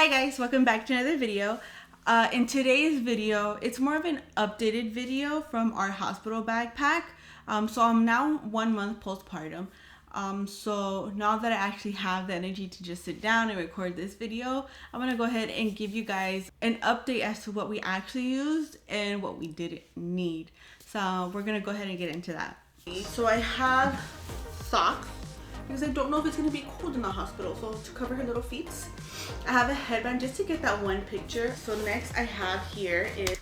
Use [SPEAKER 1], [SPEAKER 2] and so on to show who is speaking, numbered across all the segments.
[SPEAKER 1] Hi guys, welcome back to another video. In today's video, it's more of an updated video from our hospital backpack. So I'm now 1 month postpartum. So now that I actually have the energy to just sit down and record this video, I'm gonna go ahead and give you guys an update as to what we actually used and what we didn't need. So we're gonna go ahead and get into that. So I have socks, because I don't know if it's going to be cold in the hospital, so to cover her little feet. I have a headband just to get that one picture. So next I have here is,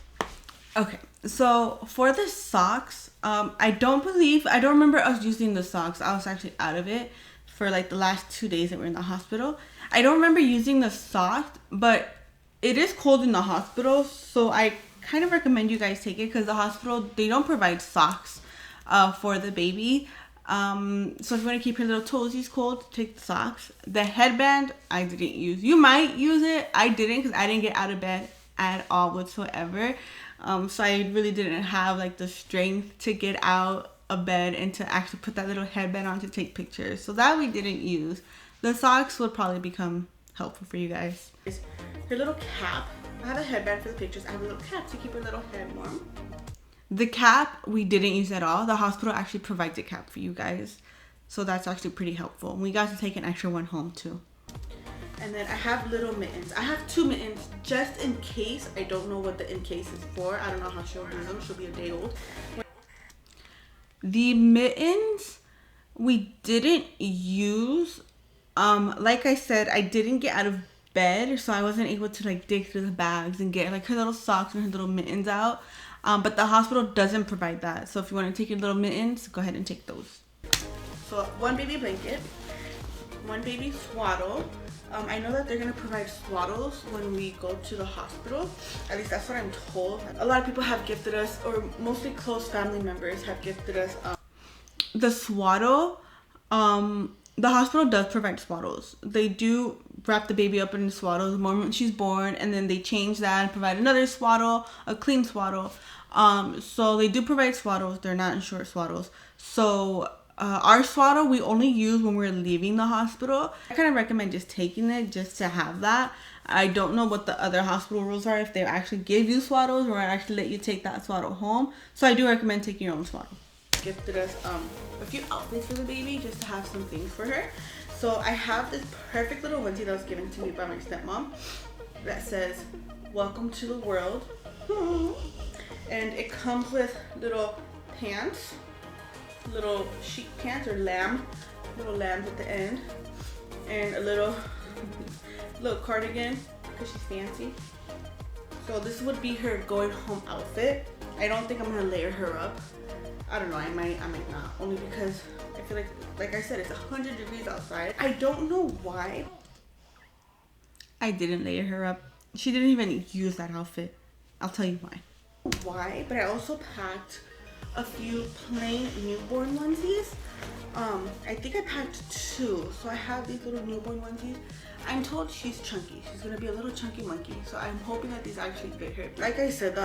[SPEAKER 1] okay, so for the socks, I don't remember us using the socks. I was actually out of it for like the last 2 days that we're in the hospital. I don't remember using the socks, but it is cold in the hospital, so I kind of recommend you guys take it, because the hospital, they don't provide socks for the baby. So if you want to keep your little toesies cold, take the socks. The headband, I didn't use. You might use it. I didn't, because I didn't get out of bed at all whatsoever. So I really didn't have like the strength to get out of bed and to actually put that little headband on to take pictures. So that we didn't use. The socks would probably become helpful for you guys. Her little cap. I have a headband for the pictures. I have a little cap to keep her little head warm. The cap we didn't use at all. The hospital actually provides a cap for you guys, so that's actually pretty helpful. We got to take an extra one home too. And then I have little mittens. I have 2 mittens just in case. I don't know what the in case is for. I don't know how she'll use them. She'll be a day old. The mittens we didn't use. Like I said, I didn't get out of bed, so I wasn't able to like dig through the bags and get like her little socks and her little mittens out. But the hospital doesn't provide that. So if you want to take your little mittens, go ahead and take those. So 1 baby blanket, 1 baby swaddle. I know that they're going to provide swaddles when we go to the hospital. At least that's what I'm told. A lot of people have gifted us, or mostly close family members have gifted us the swaddle. The hospital does provide swaddles. They do wrap the baby up in the swaddle the moment she's born, and then they change that and provide another swaddle, a clean swaddle. So they do provide swaddles. They're not short swaddles. So our swaddle we only use when we're leaving the hospital. I kind of recommend just taking it just to have that. I don't know what the other hospital rules are, if they actually give you swaddles or actually let you take that swaddle home. So I do recommend taking your own swaddle. Gifted us a few outfits for the baby just to have some things for her. So I have this perfect little onesie that was given to me by my stepmom that says "Welcome to the world," and it comes with little pants, little sheep pants or little lambs at the end, and a little cardigan because she's fancy. So this would be her going home outfit. I don't think I'm gonna layer her up. I don't know, I might not, only because I feel like I said, it's 100 degrees outside. I don't know why I didn't layer her up. She didn't even use that outfit. I'll tell you why. But I also packed a few plain newborn onesies. I think I packed 2. So I have these little newborn onesies. I'm told she's chunky. She's gonna be a little chunky monkey. So I'm hoping that these actually fit her. Like I said,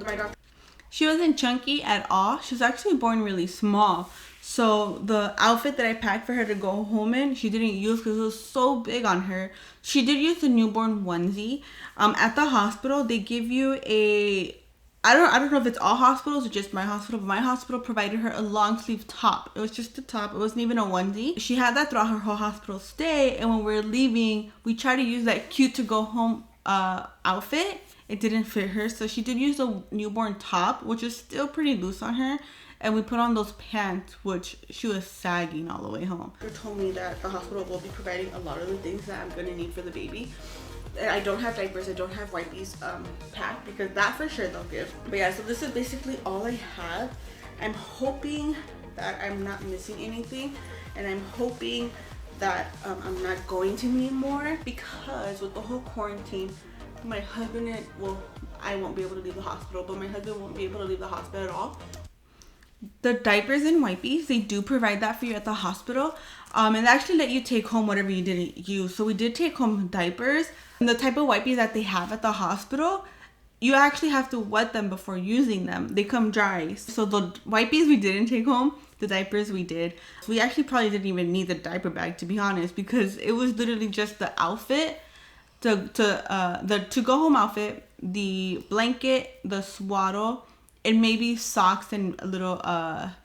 [SPEAKER 1] my doctor, she wasn't chunky at all. She was actually born really small. So the outfit that I packed for her to go home in, she didn't use because it was so big on her. She did use the newborn onesie. At the hospital, they give you I don't know if it's all hospitals or just my hospital, but my hospital provided her a long sleeve top. It was just a top. It wasn't even a onesie. She had that throughout her whole hospital stay. And when we were leaving, we tried to use that cute to go home outfit. It didn't fit her, so she did use a newborn top, which is still pretty loose on her, and we put on those pants, which she was sagging all the way home. They told me that the hospital will be providing a lot of the things that I'm gonna need for the baby. I don't have diapers, I don't have wipes packed, because that for sure they'll give. But yeah, so this is basically all I have. I'm hoping that I'm not missing anything, and I'm hoping that I'm not going to need more, because with the whole quarantine, my husband and, well, I won't be able to leave the hospital, but my husband won't be able to leave the hospital at all. The diapers and wipes, they do provide that for you at the hospital, and they actually let you take home whatever you didn't use. So we did take home diapers, and the type of wipes that they have at the hospital, you actually have to wet them before using them. They come dry. So the wipes we didn't take home, the diapers we did. We actually probably didn't even need the diaper bag, to be honest, because it was literally just the outfit the to-go home outfit, the blanket, the swaddle, and maybe socks and a little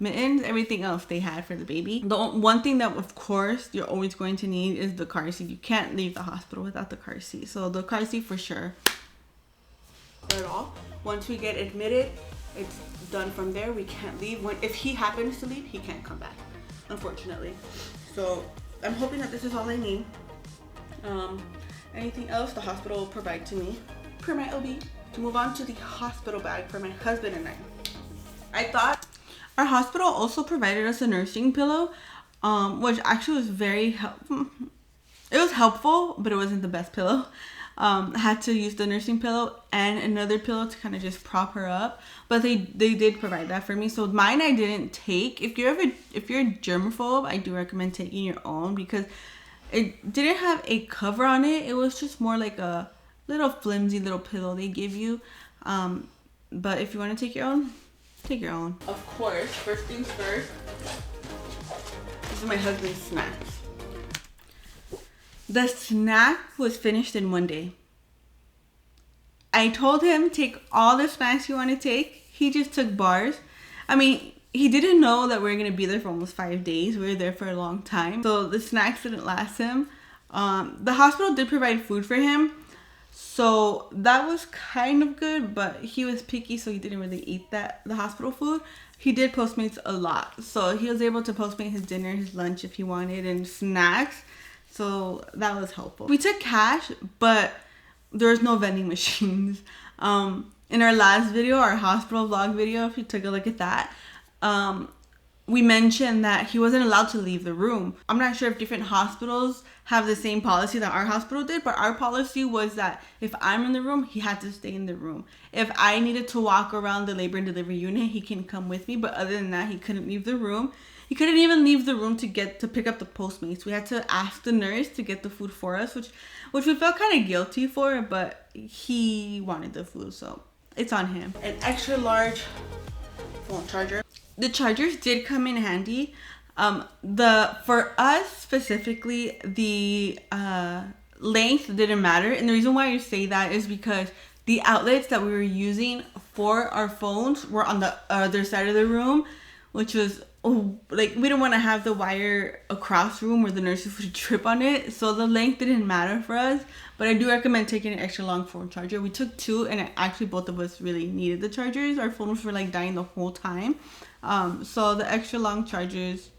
[SPEAKER 1] mittens. Everything else they had for the baby. The one thing that of course you're always going to need is the car seat. You can't leave the hospital without the car seat. So the car seat for sure. At all. Once we get admitted, it's done from there. We can't leave. If he happens to leave, he can't come back, unfortunately. So I'm hoping that this is all I need. Anything else the hospital will provide to me per my OB. To move on to the hospital bag for my husband and I thought our hospital also provided us a nursing pillow, which actually was very helpful. It was helpful, but it wasn't the best pillow. I had to use the nursing pillow and another pillow to kind of just prop her up, but they did provide that for me. So mine I didn't take. If you're a germaphobe, I do recommend taking your own because it didn't have a cover on it. It was just more like a little flimsy little pillow they give you. But if you want to take your own, take your own. Of course, first things first, this is my husband's snacks. The snack was finished in one day. I told him take all the snacks you want to take. He just took bars. I mean, he didn't know that we were going to be there for almost 5 days. We were there for a long time. So the snacks didn't last him. The hospital did provide food for him. So that was kind of good, but he was picky, so he didn't really eat the hospital food. He did Postmates a lot. So he was able to Postmate his dinner, his lunch if he wanted, and snacks. So that was helpful. We took cash, but there was no vending machines. In our last video, our hospital vlog video, if you took a look at that, we mentioned that he wasn't allowed to leave the room. I'm not sure if different hospitals have the same policy that our hospital did, but our policy was that if I'm in the room, he had to stay in the room. If I needed to walk around the labor and delivery unit, he can come with me, but other than that, he couldn't leave the room. He couldn't even leave the room to pick up the Postmates. We had to ask the nurse to get the food for us, which we felt kind of guilty for, but he wanted the food, so it's on him. An extra large phone charger. The chargers did come in handy. For us specifically, the length didn't matter, and the reason why I say that is because the outlets that we were using for our phones were on the other side of the room, which was like we didn't want to have the wire across the room where the nurses would trip on it, so the length didn't matter for us. But I do recommend taking an extra long phone charger. We took two, and actually both of us really needed the chargers. Our phones were like dying the whole time. So the extra long chargers,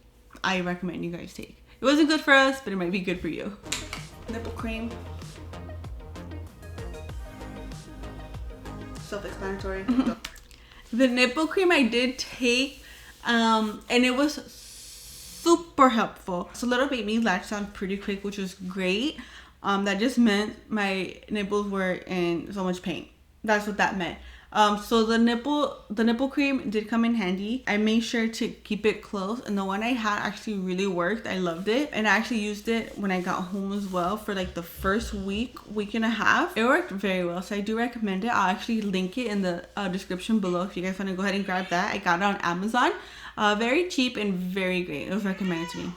[SPEAKER 1] I recommend you guys take. It wasn't good for us, but it might be good for you. Nipple cream. Self-explanatory. The nipple cream I did take, and it was super helpful. So little baby latched on pretty quick, which was great. That just meant my nipples were in so much pain. That's what that meant. So the nipple cream did come in handy. I made sure to keep it close, and the one I had actually really worked. I loved it, and I actually used it when I got home as well for like the first week and a half. It worked very well, so I do recommend it. I'll actually link it in the description below if you guys want to go ahead and grab that. I got it on Amazon. Very cheap and very great. It was recommended to me.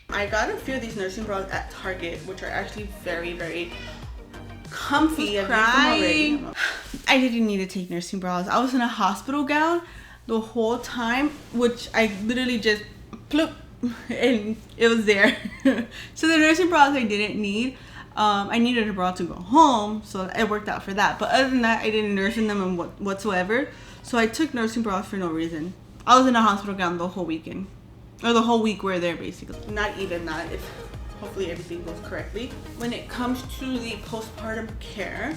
[SPEAKER 1] I got a few of these nursing bras at Target, which are actually very, very comfy. I didn't need to take nursing bras. I was in a hospital gown the whole time, which I literally just plop, and it was there. So the nursing bras I didn't need. I needed a bra to go home, so it worked out for that. But other than that, I didn't nurse in them whatsoever. So I took nursing bras for no reason. I was in a hospital gown the whole weekend. Or the whole week we're there, basically. Not even that, if hopefully everything goes correctly. When it comes to the postpartum care,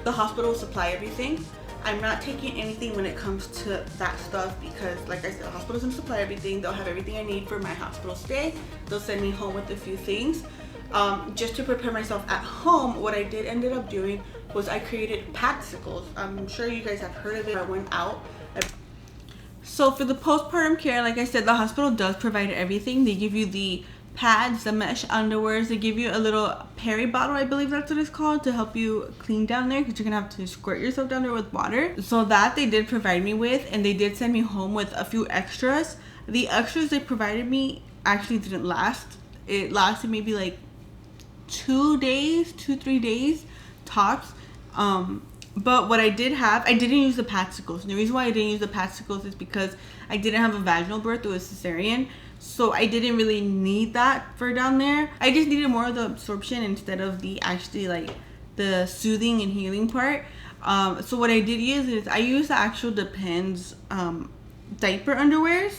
[SPEAKER 1] the hospital will supply everything. I'm not taking anything when it comes to that stuff because, like I said, the hospital's gonna supply everything. They'll have everything I need for my hospital stay. They'll send me home with a few things. Just to prepare myself at home, what I did ended up doing was I created padsicles. I'm sure you guys have heard of it. I went out. So for the postpartum care, like I said, the hospital does provide everything. They give you the pads, the mesh underwears. They give you a little peri bottle, I believe that's what it's called, to help you clean down there because you're gonna have to squirt yourself down there with water. So that they did provide me with, and they did send me home with a few extras. The extras they provided me actually didn't last. It lasted maybe like 2-3 days tops. But what I did have, I didn't use the padsicles. And the reason why I didn't use the padsicles is because I didn't have a vaginal birth. It was cesarean. So I didn't really need that for down there. I just needed more of the absorption instead of the actually like the soothing and healing part. So what I did use is I used the actual Depends diaper underwears,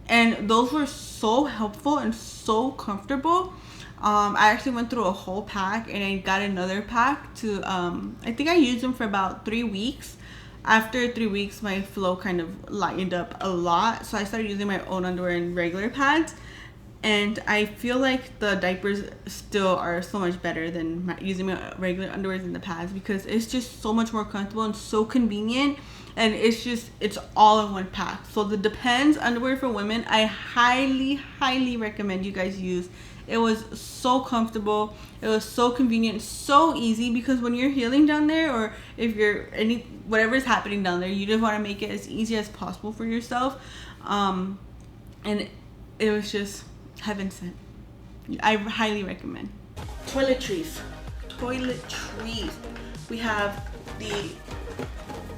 [SPEAKER 1] and those were so helpful and so comfortable. I actually went through a whole pack, and I got another pack to I think I used them for about 3 weeks. After 3 weeks, my flow kind of lightened up a lot, so I started using my own underwear and regular pads. And I feel like the diapers still are so much better than using my regular underwears and the pads, because it's just so much more comfortable and so convenient. And it's all in one pack. So the Depends underwear for women, I highly recommend you guys use. It was so comfortable, it was so convenient, so easy, because when you're healing down there, or if you're whatever's happening down there, you just want to make it as easy as possible for yourself. And it was just heaven sent. I highly recommend. Toiletries. We have the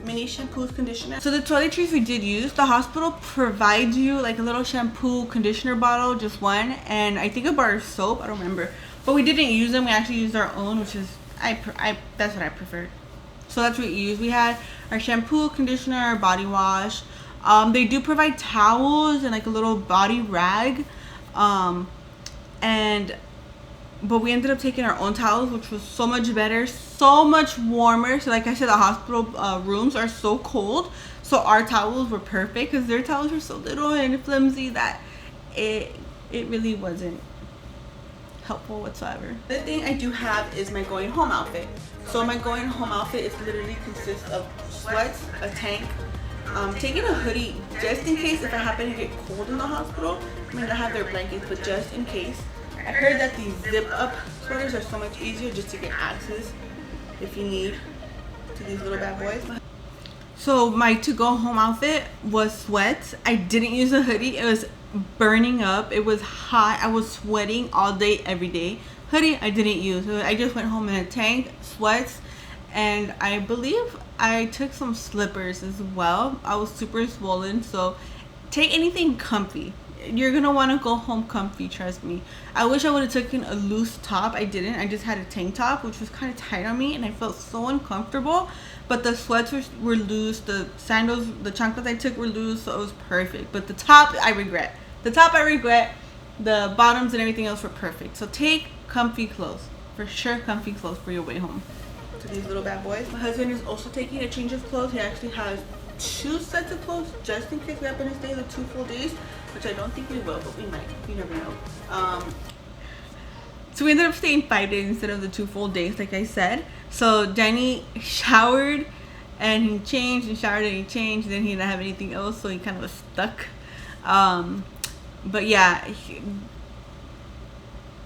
[SPEAKER 1] mini shampoos, conditioner. So the toiletries we did use, the hospital provides you like a little shampoo conditioner bottle, just one, and I think a bar of soap, I don't remember, but we didn't use them. We actually used our own, which is that's what I preferred. So that's what we used. We had our shampoo, conditioner, our body wash. They do provide towels and like a little body rag, but we ended up taking our own towels, which was so much better, so much warmer. So like I said, the hospital rooms are so cold, so our towels were perfect, because their towels were so little and flimsy that it really wasn't helpful whatsoever. The thing I do have is my going home outfit. So my going home outfit is literally consists of sweats, a tank, taking a hoodie just in case if I happen to get cold in the hospital. I mean, I have their blankets, but just in case. I heard that these zip up sweaters are so much easier just to get access if you need to these little bad boys. So my to go home outfit was sweats. I didn't use a hoodie. It was burning up. It was hot. I was sweating all day, every day. Hoodie I didn't use. So I just went home in a tank, sweats, and I believe I took some slippers as well. I was super swollen, so take anything comfy. You're gonna want to go home comfy, trust me. I wish I would have taken a loose top. I didn't. I just had a tank top, which was kind of tight on me, and I felt so uncomfortable. But the sweats were loose. The sandals, the chanclas I took were loose, so it was perfect. But the top, I regret. The bottoms and everything else were perfect. So take comfy clothes. For sure, comfy clothes for your way home. To these little bad boys. My husband is also taking a change of clothes. He actually has 2 sets of clothes just in case we happen to stay the 2 full days, which I don't think we will, but we might. You never know. So we ended up staying 5 days instead of the 2 full days, like I said. So Danny showered and he changed, and showered and he changed, and then he didn't have anything else, so he kind of was stuck. But yeah,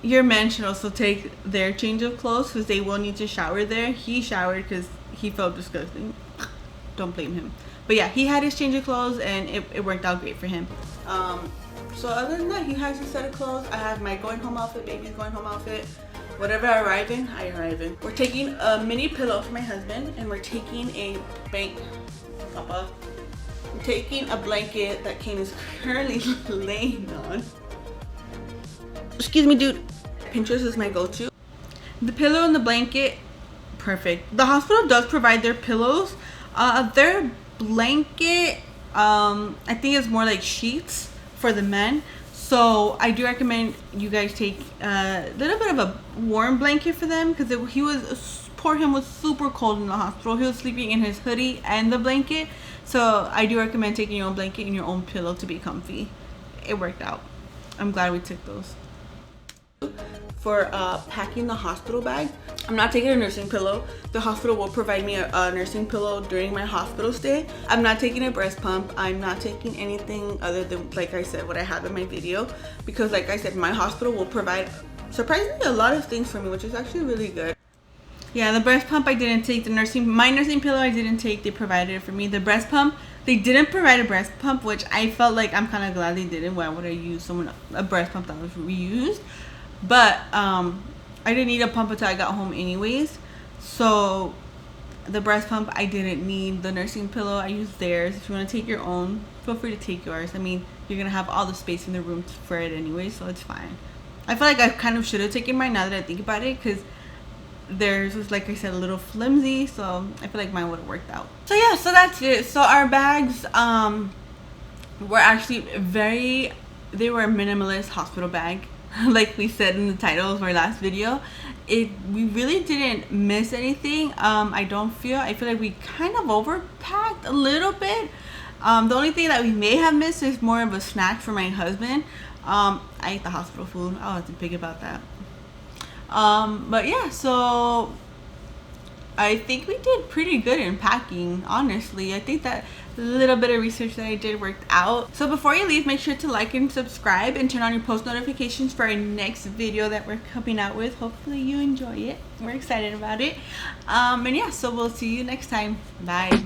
[SPEAKER 1] your men should also take their change of clothes, because they will need to shower there. He showered because he felt disgusting. Don't blame him. But yeah, he had his change of clothes, and it worked out great for him. So other than that, he has a set of clothes. I have my going home outfit, baby's going home outfit. Whatever I arrive in. We're taking a mini pillow for my husband, and we're taking a I'm taking a blanket that Kane is currently laying on. Excuse me, dude. Pinterest is my go-to. The pillow and the blanket, perfect. The hospital does provide their pillows. Their blanket, I think it's more like sheets for the men. So I do recommend you guys take a little bit of a warm blanket for them, because poor him was super cold in the hospital. He was sleeping in his hoodie and the blanket. So I do recommend taking your own blanket and your own pillow to be comfy. It worked out. I'm glad we took those. For packing the hospital bag, I'm not taking a nursing pillow. The hospital will provide me a nursing pillow during my hospital stay. I'm not taking a breast pump. I'm not taking anything other than, like I said, what I have in my video, because like I said, my hospital will provide surprisingly a lot of things for me, which is actually really good. Yeah, the breast pump I didn't take. My nursing pillow I didn't take. They provided it for me. The breast pump, they didn't provide a breast pump, which I felt like I'm kind of glad they didn't. Why would I use a breast pump that was reused? But I didn't need a pump until I got home anyways. So the breast pump I didn't need. The nursing pillow I used theirs. If you want to take your own, feel free to take yours. I mean, you're gonna have all the space in the room for it anyway, so it's fine. I feel like I kind of should have taken mine now that I think about it, because theirs was, like I said, a little flimsy, so I feel like mine would have worked out. So yeah, so that's it. So our bags were actually they were a minimalist hospital bag. Like we said in the title of our last video, we really didn't miss anything. I feel like we kind of overpacked a little bit. The only thing that we may have missed is more of a snack for my husband. I ate the hospital food. I wasn't big about that. But yeah, so I think we did pretty good in packing, honestly. I think that little bit of research that I did worked out. So before you leave, make sure to like and subscribe and turn on your post notifications for our next video that we're coming out with. Hopefully you enjoy it. We're excited about it. And yeah, so we'll see you next time. Bye.